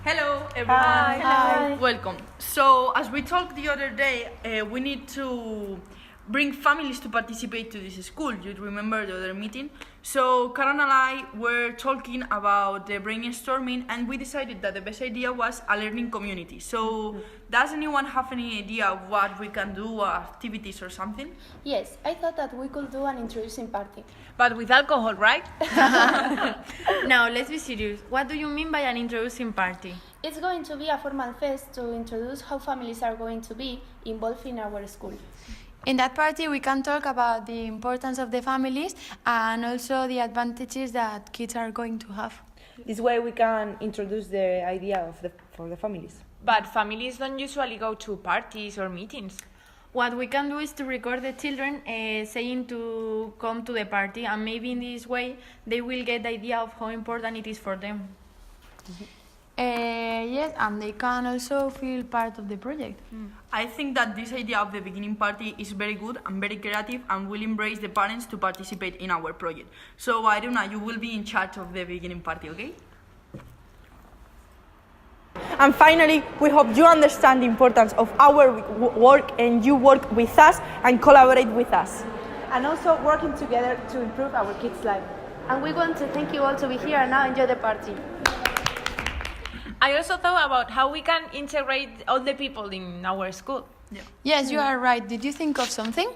Hello, everyone. Hi. Welcome. So, as we talked the other day, we need to bring families to participate to this school. You remember the other meeting? So, Karen and I were talking about the brainstorming, and we decided that the best idea was a learning community. So, does anyone have any idea of what we can do, activities or something? Yes, I thought that we could do an introducing party. But with alcohol, right? Now, let's be serious. What do you mean by an introducing party? It's going to be a formal fest to introduce how families are going to be involved in our school. In that party, we can talk about the importance of the families and also the advantages that kids are going to have. This way we can introduce the idea for the families. But families don't usually go to parties or meetings. What we can do is to record the children saying to come to the party, and maybe in this way they will get the idea of how important it is for them. Yes, and they can also feel part of the project. I think that this idea of the beginning party is very good and very creative and will embrace the parents to participate in our project. So, Iruna, you will be in charge of the beginning party, okay? And finally, we hope you understand the importance of our work and you work with us and collaborate with us. And also working together to improve our kids' life. And we want to thank you all to be here and now enjoy the party. I also thought about how we can integrate all the people in our school. Yes, you are right. Did you think of something?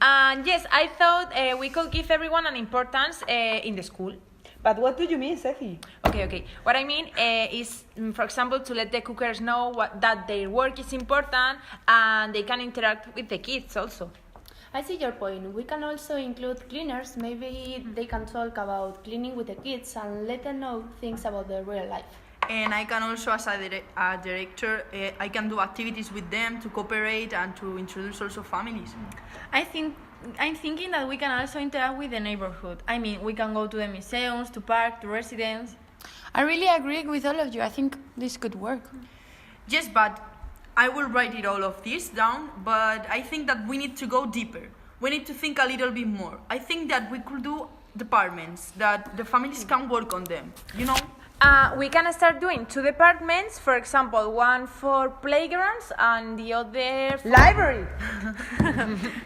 And yes, I thought we could give everyone an importance in the school. But what do you mean, Sefi? Okay. What I mean is, for example, to let the cookers know that their work is important and they can interact with the kids also. I see your point. We can also include cleaners. Maybe they can talk about cleaning with the kids and let them know things about their real life. And I can also, as a director, I can do activities with them to cooperate and to introduce also families. I'm thinking that we can also interact with the neighborhood. I mean, we can go to the museums, to park, to residents. I really agree with all of you. I think this could work. Yes, but I will write it all of this down, but I think that we need to go deeper. We need to think a little bit more. I think that we could do departments, that the families can work on them, you know? We can start doing 2 departments, for example, one for playgrounds and the other for... Library!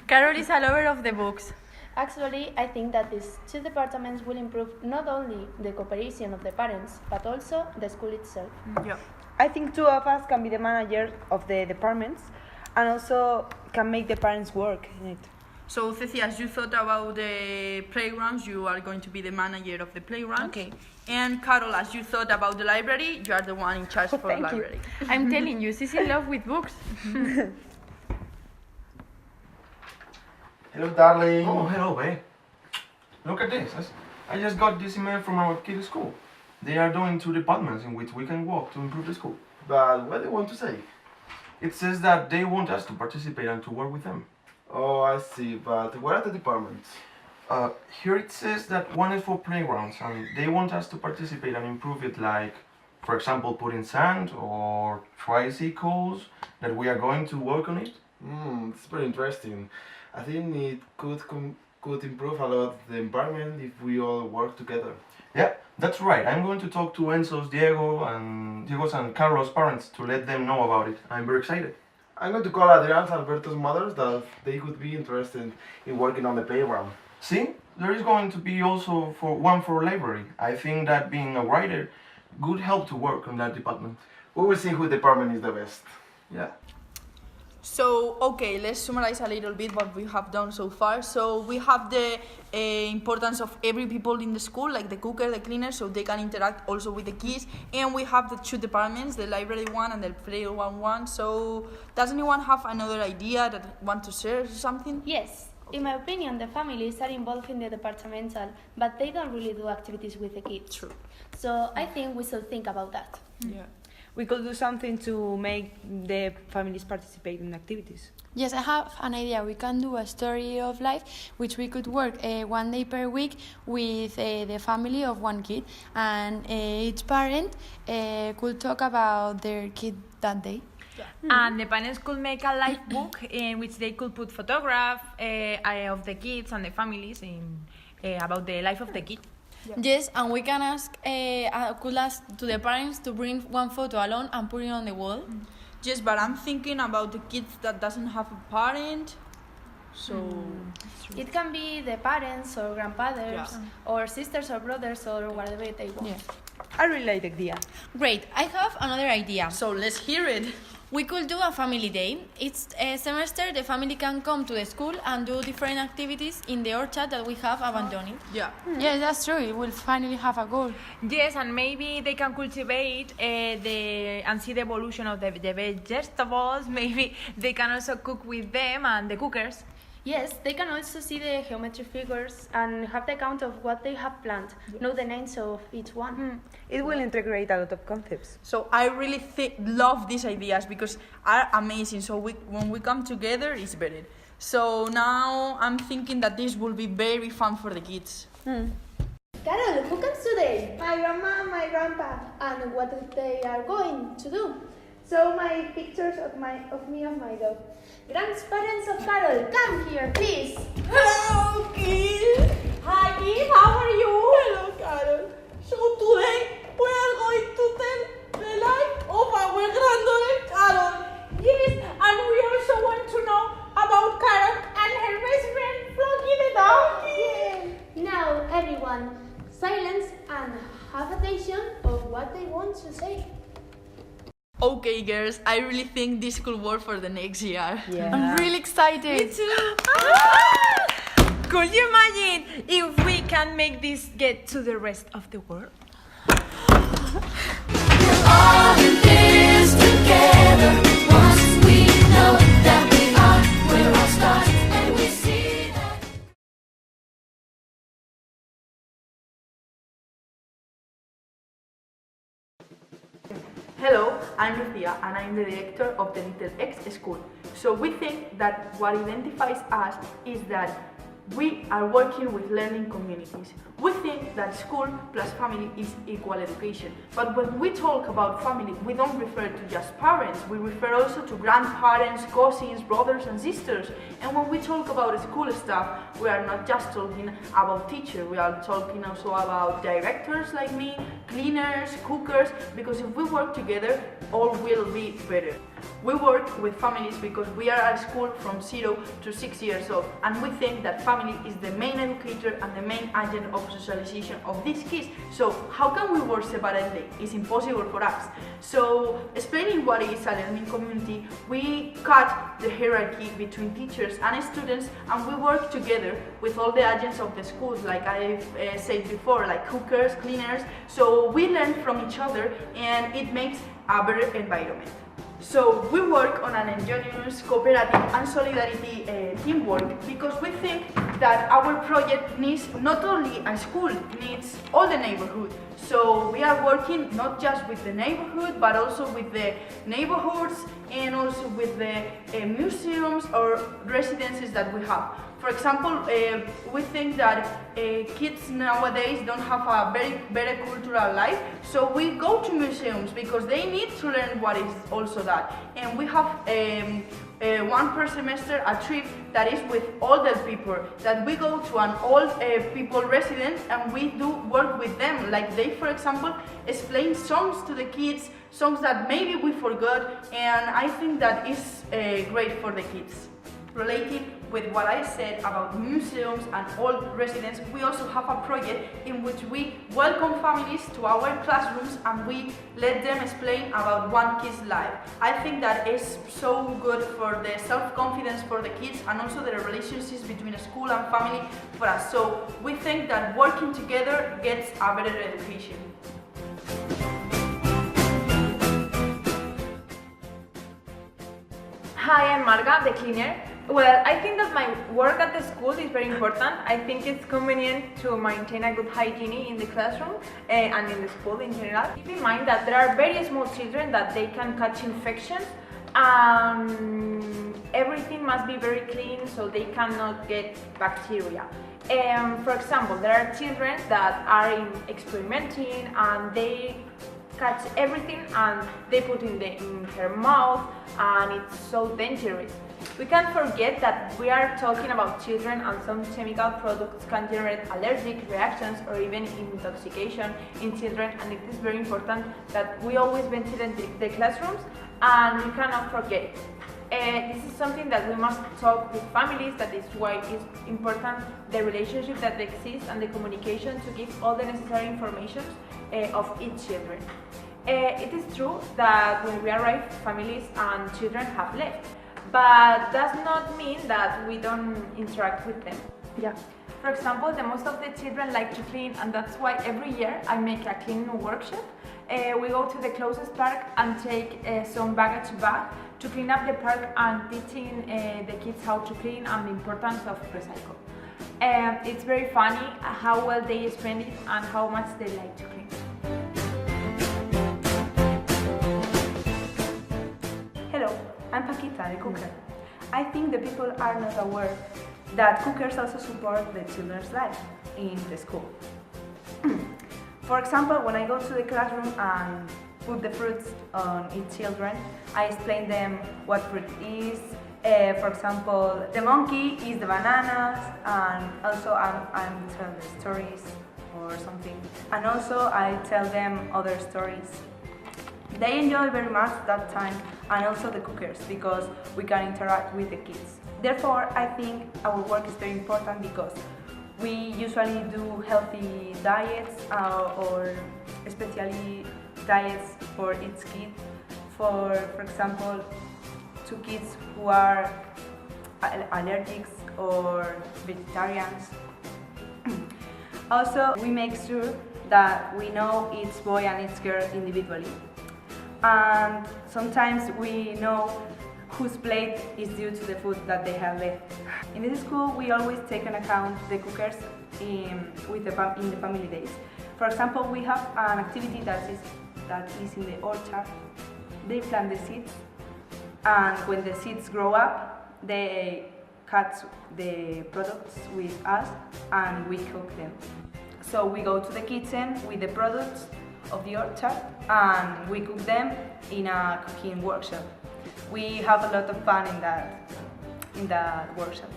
Carol is a lover of the books. Actually, I think that these 2 departments will improve not only the cooperation of the parents, but also the school itself. Yeah. I think 2 of us can be the manager of the departments and also can make the parents work in it. So, Ceci, as you thought about the playgrounds, you are going to be the manager of the playgrounds. Okay. And Carol, as you thought about the library, you are the one in charge for Thank you. library. I'm telling you, she's in love with books. Hello, darling. Oh, hello, babe. Look at this. I just got this email from our kids' school. They are doing 2 departments in which we can work to improve the school. But what do you want to say? It says that they want us to participate and to work with them. Oh, I see. But what are the departments? Here it says that one is for playgrounds and they want us to participate and improve it, like, for example, putting sand or tricycles, that we are going to work on it. It's very interesting. I think it could improve a lot the environment if we all work together. Yeah, that's right. I'm going to talk to Diego's and Carlos' parents to let them know about it. I'm very excited. I'm going to call Adrian's and Alberto's mothers that they could be interested in working on the playground. See, there is going to be also one for library. I think that being a writer could help to work on that department. We will see whose department is the best. Yeah. So, okay, let's summarize a little bit what we have done so far. So, we have the importance of every people in the school, like the cooker, the cleaner, so they can interact also with the kids. And we have the 2 departments, the library one and the playground one. So, does anyone have another idea that want to share something? Yes. In my opinion, the families are involved in the departmental, but they don't really do activities with the kids. True. So I think we should think about that. Yeah. We could do something to make the families participate in activities. Yes, I have an idea. We can do a story of life, which we could work 1 day per week with the family of one kid, and each parent could talk about their kid that day. And the parents could make a life book in which they could put photographs of the kids and the families about the life of the kid. Yes, and we can could ask to the parents to bring one photo alone and put it on the wall. Yes, but I'm thinking about the kids that doesn't have a parent. So It can be the parents or grandfathers or sisters or brothers or whatever they want. Yeah. I really like the idea. Great, I have another idea. so let's hear it. We could do a family day. Each semester, the family can come to the school and do different activities in the orchard that we have abandoned. Yeah. Yes, that's true. It will finally have a goal. Yes, and maybe they can cultivate and see the evolution of the vegetables. Maybe they can also cook with them and the cookers. Yes, they can also see the geometry figures and have the count of what they have planned, know the names of each one. It will integrate a lot of concepts. So I really love these ideas because are amazing. So when we come together, it's better. So now I'm thinking that this will be very fun for the kids. Carol, who comes today? My grandma, my grandpa. And what they are going to do? So my pictures of me and my dog. Grandparents of Carol, come here, please. Hello, kids. Hi, kids. How are you? Hello, Carol. So today we are going to tell the life of our granddaughter, Carol. Yes, and we also want to know about Carol and her best friend, Flocky the dog. Now, everyone, silence and have attention of what they want to say. Okay, girls, I really think this could work for the next year. Yeah. I'm really excited. Could you imagine if we can make this get to the rest of the world? Hello, I'm Lucia and I'm the director of the Little X School. So we think that what identifies us is that we are working with learning communities. We think that school plus family is equal education. But when we talk about family, we don't refer to just parents. We refer also to grandparents, cousins, brothers and sisters. And when we talk about school staff, we are not just talking about teachers. We are talking also about directors like me, cleaners, cookers, because if we work together, all will be better. We work with families because we are at school from 0 to 6 years old, and we think that family is the main educator and the main agent of socialization of these kids. So how can we work separately? It's impossible for us. So explaining what is a learning community, we cut the hierarchy between teachers and students, and we work together with all the agents of the schools, like I said before, like cookers, cleaners. So we learn from each other and it makes a better environment. So we work on an ingenious, cooperative and solidarity teamwork because we think that our project needs not only a school, it needs all the neighborhood. So we are working not just with the neighborhood but also with the neighborhoods and also with the museums or residences that we have. For example, we think that kids nowadays don't have a very better cultural life, so we go to museums because they need to learn what is also that. And we have one per semester a trip that is with older people, that we go to an old people residence and we do work with them. Like they, for example, explain songs to the kids, songs that maybe we forgot, and I think that is great for the kids. Related with what I said about museums and old residents, we also have a project in which we welcome families to our classrooms and we let them explain about one kid's life. I think that is so good for the self-confidence for the kids and also the relationships between school and family for us. So we think that working together gets a better education. Hi, I'm Marga, the cleaner. Well, I think that my work at the school is very important. I think it's convenient to maintain a good hygiene in the classroom and in the school in general. Keep in mind that there are very small children that they can catch infections. Everything must be very clean so they cannot get bacteria. For example, there are children that are experimenting and they catch everything and they put in her mouth and it's so dangerous. We can't forget that we are talking about children and some chemical products can generate allergic reactions or even intoxication in children, and it is very important that we always ventilate the classrooms and we cannot forget it. This is something that we must talk with families. That is why it's important the relationship that exists and the communication to give all the necessary information of each children. It is true that when we arrive, families and children have left, but does not mean that we don't interact with them. Yeah. For example, the most of the children like to clean, and that's why every year I make a cleaning workshop. We go to the closest park and take some baggage back to clean up the park and teaching the kids how to clean and the importance of recycle. It's very funny how well they spend it and how much they like to clean. Hello, I'm Paquita, the cooker. I think the people are not aware that cookers also support the children's life in the school. For example, when I go to the classroom and put the fruits on each children, I explain them what fruit is. For example, the monkey is the bananas, and also I'm telling the stories or something. And also I tell them other stories. They enjoy very much that time, and also the cookers, because we can interact with the kids. Therefore, I think our work is very important because we usually do healthy diets or especially diets for each kid. For example, to kids who are allergics or vegetarians. Also, we make sure that we know each boy and each girl individually. And sometimes we know whose plate is due to the food that they have left. In this school, we always take into account the cookers in the family days. For example, we have an activity that is in the orchard. They plant the seeds, and when the seeds grow up, they cut the products with us and we cook them. So we go to the kitchen with the products of the orchard and we cook them in a cooking workshop. We have a lot of fun in that workshop.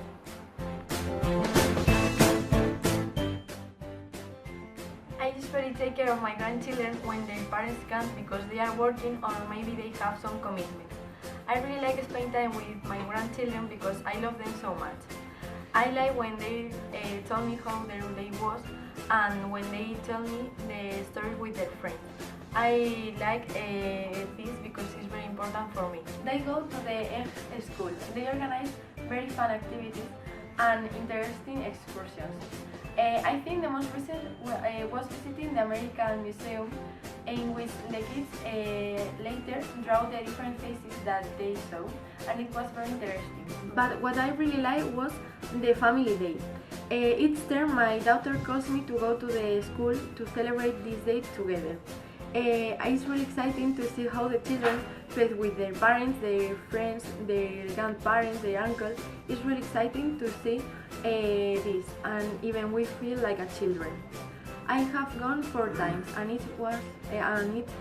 I usually take care of my grandchildren when their parents can't because they are working or maybe they have some commitments. I really like spending time with my grandchildren because I love them so much. I like when they tell me how their day was and when they tell me the stories with their friends. I like this because it's very important for me. They go to the school. They organize very fun activities and interesting excursions. I think the most recent was visiting the American Museum, in which the kids later draw the different faces that they saw, and it was very interesting. But what I really liked was the family day. Each term my daughter calls me to go to the school to celebrate this day together. It's really exciting to see how the children play with their parents, their friends, their grandparents, their uncles. It's really exciting to see this, and even we feel like a children. I have gone 4 times, and it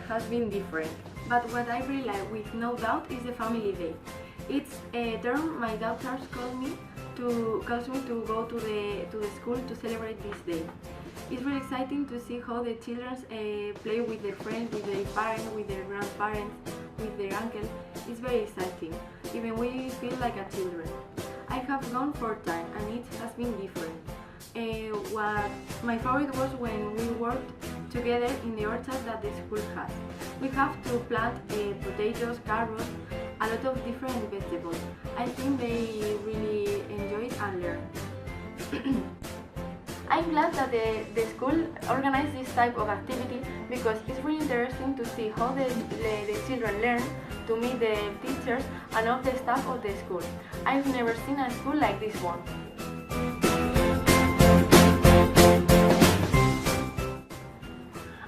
has been different. But what I really like, with no doubt, is the family day. Each term my daughters calls me to go to the school to celebrate this day. It's really exciting to see how the children play with their friends, with their parents, with their grandparents, with their uncles. It's very exciting. Even we feel like a children. I have gone 4 times and it has been different. What my favorite was when we worked together in the orchard that the school has. We have to plant potatoes, carrots, a lot of different vegetables. I think they really enjoy it and learn. I'm glad that the school organized this type of activity because it's really interesting to see how the children learn, to meet the teachers and all the staff of the school. I've never seen a school like this one.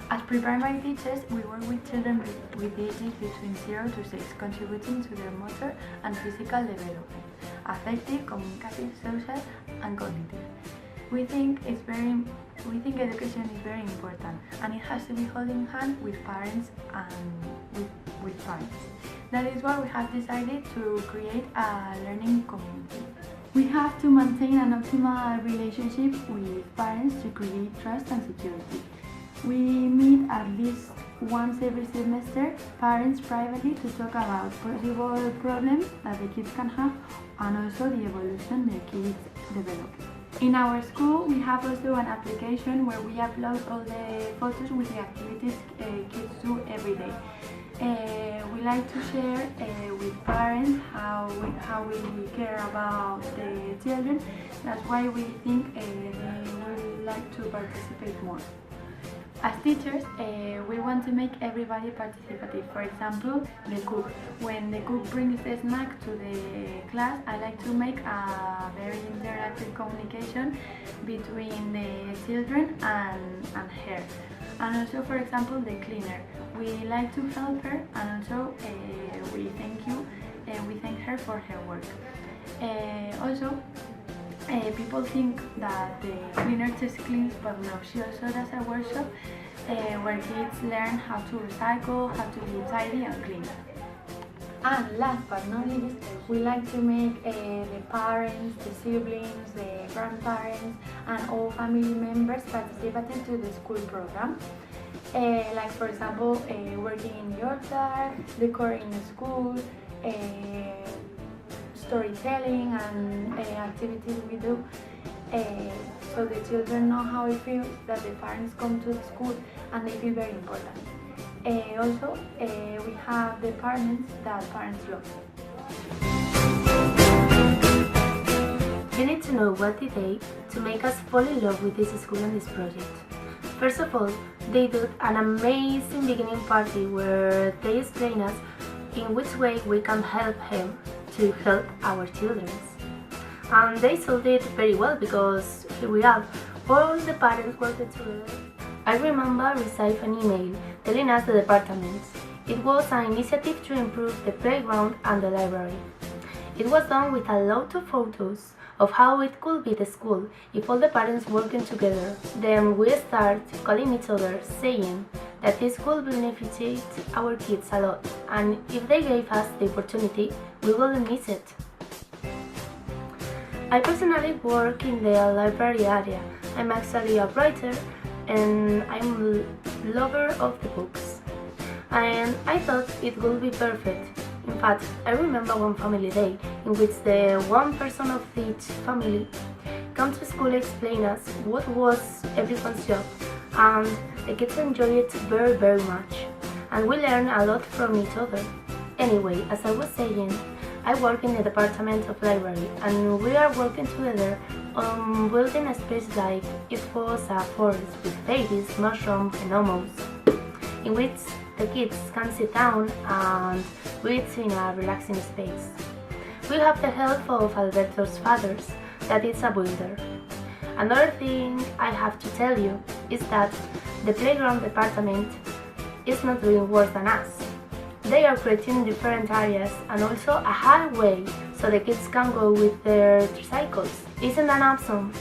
As pre-primary teachers, we work with children with ages between 0 to 6, contributing to their motor and physical development, affective, communicative, social, and cognitive. We think education is very important, and it has to be holding hand with parents and with with parents. That is why we have decided to create a learning community. We have to maintain an optimal relationship with parents to create trust and security. We meet at least once every semester, parents privately, to talk about possible problems that the kids can have and also the evolution the kids develop. In our school, we have also an application where we upload all the photos with the activities kids do every day. We like to share with parents how we care about the children. That's why we think they will like to participate more. As teachers, we want to make everybody participative. For example, the cook. When the cook brings the snack to the class, I like to make a very interactive communication between the children and her. And also, for example, the cleaner. We like to help her, and also we thank her for her work. People think that the cleaner just cleans, but no, she also does a workshop where kids learn how to recycle, how to be tidy and clean. And last but not least, we like to make the parents, the siblings, the grandparents and all family members participate to the school program. Like for example, working in the orchard, decorating the school, storytelling and activities we do, so the children know how it feels that the parents come to the school and they feel very important. Also, we have departments that parents love. You need to know what they did to make us fall in love with this school and this project. First of all, they did an amazing beginning party where they explain us in which way we can help him to help our children. And they solved it very well because here we are, all the parents working together. I remember receiving an email telling us the department. It was an initiative to improve the playground and the library. It was done with a lot of photos of how it could be the school if all the parents working together. Then we start calling each other saying that this could benefit our kids a lot, and if they gave us the opportunity, we wouldn't miss it. I personally work in the library area. I'm actually a writer and I'm a lover of the books. And I thought it would be perfect. In fact, I remember one family day in which the one person of each family came to school to explain us what was everyone's job, and the kids enjoyed it very, very much. And we learned a lot from each other. Anyway, as I was saying, I work in the department of library, and we are working together on building a space like it was a forest with babies, mushrooms and almost, in which the kids can sit down and read in a relaxing space. We have the help of Alberto's fathers, that is a builder. Another thing I have to tell you is that the playground department is not doing worse than us. They are creating different areas and also a highway so the kids can go with their tricycles. Isn't that awesome?